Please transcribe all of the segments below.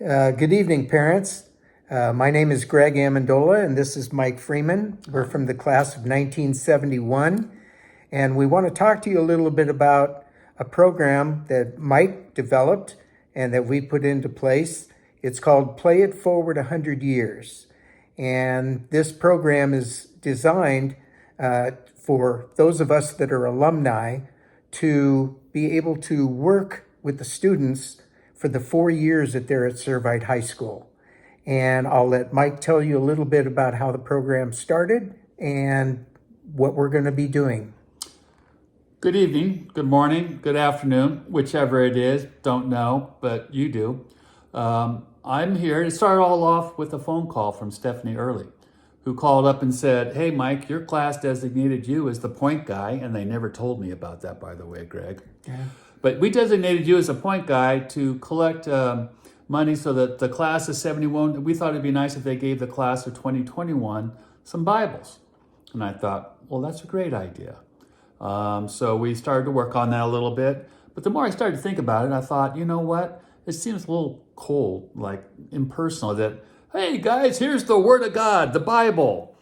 Good evening, parents. My name is Greg Amendola, and this is Mike Freeman. We're from the class of 1971, and we want to talk to you a little bit about a program that Mike developed and that we put into place. It's called Play It Forward 100 Years, and this program is designed for those of us that are alumni to be able to work with the students for the 4 years that they're at Servite High School. And I'll let Mike tell you a little bit about how the program started and what we're going to be doing. Good evening, good morning, good afternoon, whichever it is, don't know, but you do. I'm here to start all off with a phone call from Stephanie Early, who called up and said, "Hey Mike, your class designated you as the point guy," and they never told me about that, by the way, Greg. Yeah. But we designated you as a point guy to collect money so that the class of 71, we thought it'd be nice if they gave the class of 2021 some Bibles. And I thought, well, that's a great idea. So we started to work on that a little bit. But the more I started to think about it, I thought, you know what? It seems a little cold, like impersonal, that, hey guys, here's the Word of God, the Bible.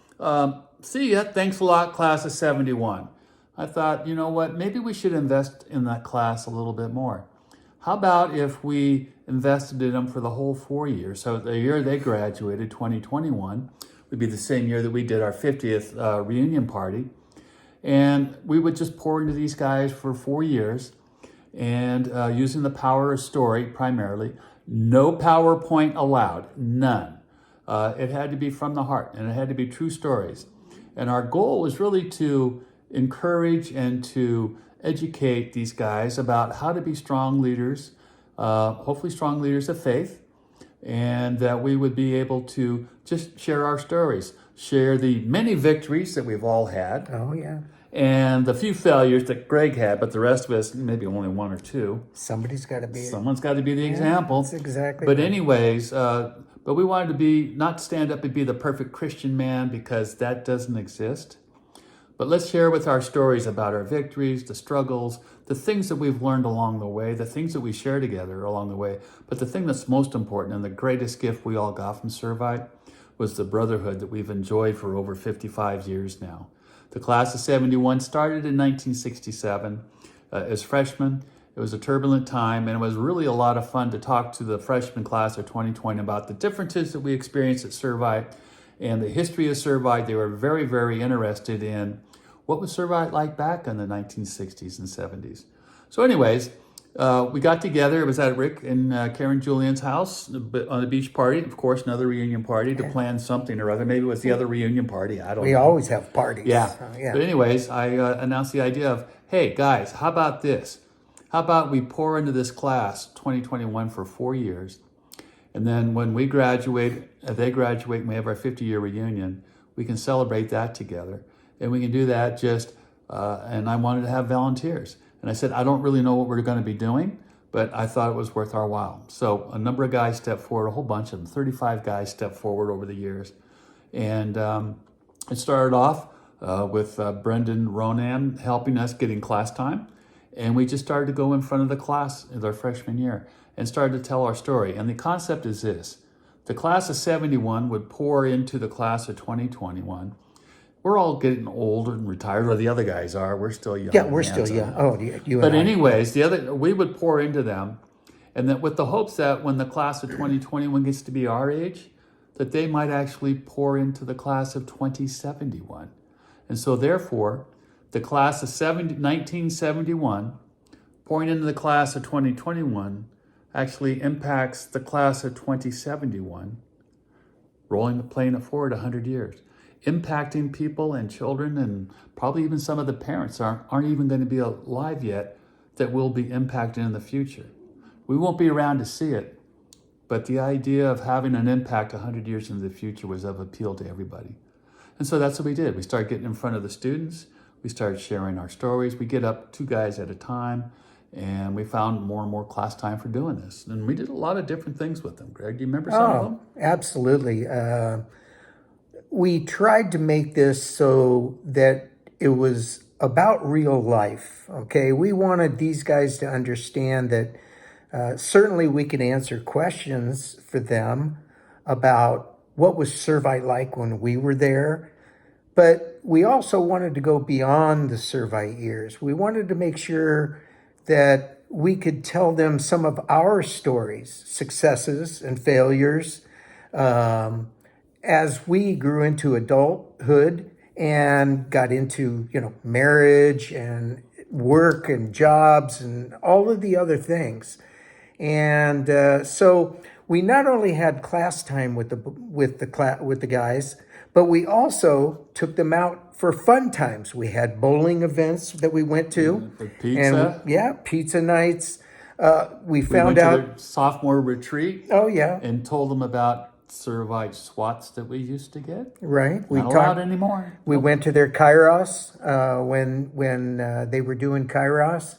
See ya, thanks a lot, class of 71. I thought, you know what? Maybe we should invest in that class a little bit more. How about if we invested in them for the whole 4 years? So the year they graduated, 2021, would be the same year that we did our 50th reunion party. And we would just pour into these guys for 4 years and using the power of story primarily. No PowerPoint allowed, none. It had to be from the heart and it had to be true stories. And our goal was really to encourage and to educate these guys about how to be strong leaders, hopefully strong leaders of faith, and that we would be able to just share our stories, share the many victories that we've all had. Oh, yeah. And the few failures that Greg had, but the rest of us, maybe only one or two. Someone's got to be the example. That's exactly But right. anyways, but we wanted to be, not stand up and be the perfect Christian man, because that doesn't exist. But let's share with our stories about our victories, the struggles, the things that we've learned along the way, the things that we share together along the way. But the thing that's most important and the greatest gift we all got from Servite was the brotherhood that we've enjoyed for over 55 years now. The class of 71 started in 1967 as freshmen. It was a turbulent time, and it was really a lot of fun to talk to the freshman class of 2020 about the differences that we experienced at Servite and the history of Servite. They were very, very interested in what was Servite like back in the 1960s and 70s. So anyways, we got together. It was at Rick and Karen Julian's house on a beach party. Of course, another reunion party to plan something or other. Maybe it was the other reunion party. I don't know. We always have parties. Yeah. Yeah. But anyways, I announced the idea of, hey, guys, how about this? How about we pour into this class 2021 for 4 years? And then when we graduate, they graduate, and we have our 50-year reunion, we can celebrate that together. And we can do that just, and I wanted to have volunteers. And I said, I don't really know what we're going to be doing, but I thought it was worth our while. So a number of guys stepped forward, a whole bunch of them, 35 guys stepped forward over the years. And it started off with Brendan Ronan helping us getting class time. And we just started to go in front of the class in our freshman year and started to tell our story. And the concept is this: the class of 71 would pour into the class of 2021. We're all getting old and retired, or the other guys are. We're still young. Yeah, we're still young. Oh, you But and I. anyways, we would pour into them, and that with the hopes that when the class of 2021 gets to be our age, that they might actually pour into the class of 2071. And so therefore, the class of 1971 pouring into the class of 2021 actually impacts the class of 2071, playing it forward 100 years, impacting people and children, and probably even some of the parents aren't even going to be alive yet that will be impacted in the future. We won't be around to see it, but the idea of having an impact 100 years into the future was of appeal to everybody. And so that's what we did. We started getting in front of the students. We started sharing our stories. We get up 2 guys at a time, and we found more and more class time for doing this. And we did a lot of different things with them. Greg, do you remember some of them? Absolutely. We tried to make this so that it was about real life, okay? We wanted these guys to understand that Certainly, we could answer questions for them about what was Servite like when we were there, but we also wanted to go beyond the Servite years. We wanted to make sure that we could tell them some of our stories, successes and failures, as we grew into adulthood and got into, marriage and work and jobs and all of the other things. And so we not only had class time with the guys, but we also took them out for fun times. We had bowling events that we went to, For pizza. and pizza nights. We We found went to out. their sophomore retreat Oh yeah, and told them about Servite swats that we used to get. right. We Not allowed talked. anymore. We went to their Kairos when they were doing Kairos,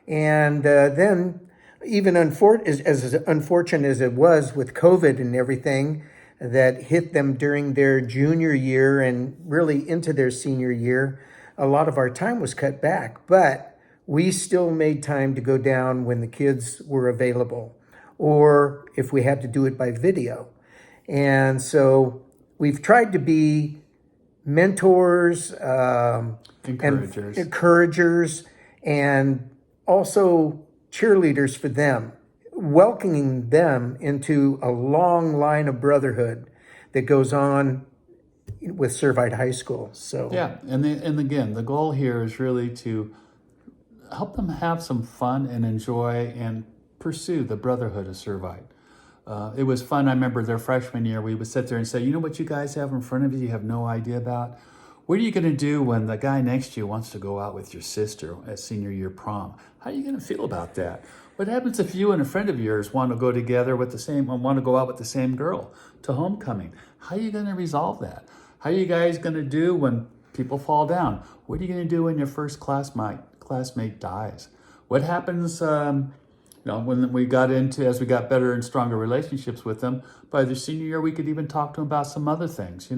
and then even as unfortunate as it was with COVID and everything that hit them during their junior year and really into their senior year, a lot of our time was cut back. But we still made time to go down when the kids were available, or if we had to do it by video. And so we've tried to be mentors, Encouragers. and encouragers, and also cheerleaders for them, welcoming them into a long line of brotherhood that goes on with Servite High School. So Yeah, and again, the goal here is really to help them have some fun and enjoy and pursue the brotherhood of Servite. It was fun. I remember their freshman year, we would sit there and say, you know what you guys have in front of you have no idea about? What are you going to do when the guy next to you wants to go out with your sister at senior year prom? How are you going to feel about that? What happens if you and a friend of yours want to go together with want to go out with the same girl to homecoming? How are you going to resolve that? How are you guys going to do when people fall down? What are you going to do when your first classmate dies? What happens when we got as we got better and stronger relationships with them, by their senior year, we could even talk to them about some other things.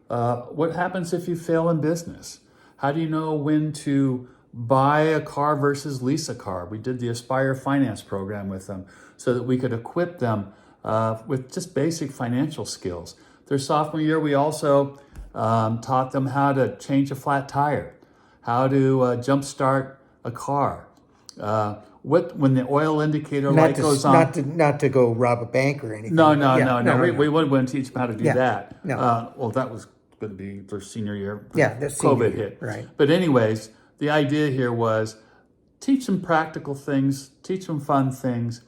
What happens if you fail in business? How do you know when to buy a car versus lease a car? We did the Aspire Finance program with them so that we could equip them with just basic financial skills. Their sophomore year, we also taught them how to change a flat tire, how to jumpstart a car, when the oil indicator light goes on. not to go rob a bank or anything. No. We wouldn't teach them how to do Yeah, that. no. Well, that was going to be their senior year. Yeah, their senior COVID year, hit. right. But anyways, the idea here was teach them practical things, teach them fun things,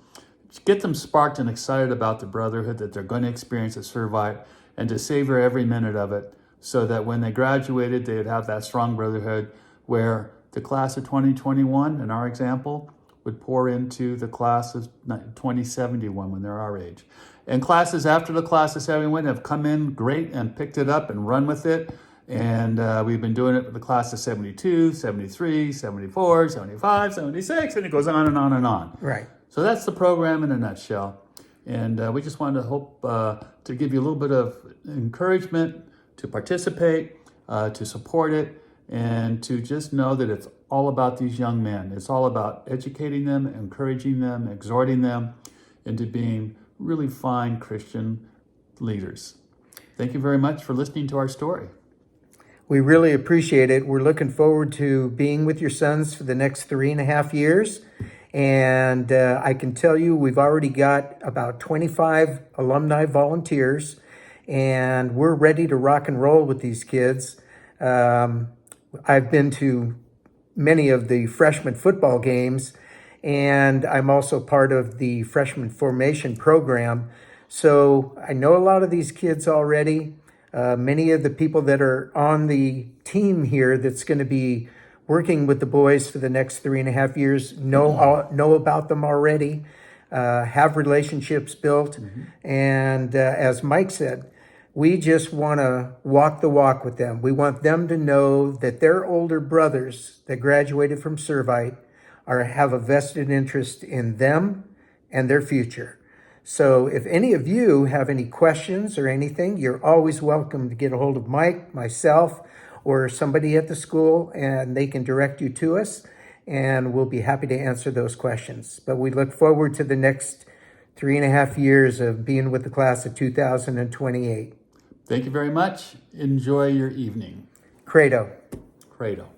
get them sparked and excited about the brotherhood that they're going to experience at Servite, and to savor every minute of it, so that when they graduated, they would have that strong brotherhood where the class of 2021, in our example, would pour into the class of 2071 when they're our age. And classes after the class of 71 have come in great and picked it up and run with it. And we've been doing it with the class of 72, 73, 74, 75, 76, and it goes on and on and on. Right. So that's the program in a nutshell. And we just wanted to hope to give you a little bit of encouragement to participate, to support it, and to just know that it's all about these young men. It's all about educating them, encouraging them, exhorting them into being really fine Christian leaders. Thank you very much for listening to our story. We really appreciate it. We're looking forward to being with your sons for the next 3.5 years. And I can tell you, we've already got about 25 alumni volunteers, and we're ready to rock and roll with these kids. I've been to many of the freshman football games, and I'm also part of the freshman formation program. So I know a lot of these kids already. Many of the people that are on the team here that's going to be working with the boys for the next 3.5 years know about them already, have relationships built. And as Mike said, we just want to walk the walk with them. We want them to know that their older brothers that graduated from Servite have a vested interest in them and their future. So if any of you have any questions or anything, you're always welcome to get a hold of Mike, myself, or somebody at the school, and they can direct you to us. and we'll be happy to answer those questions. But we look forward to the next 3.5 years of being with the class of 2028. Thank you very much. Enjoy your evening. Credo. Credo.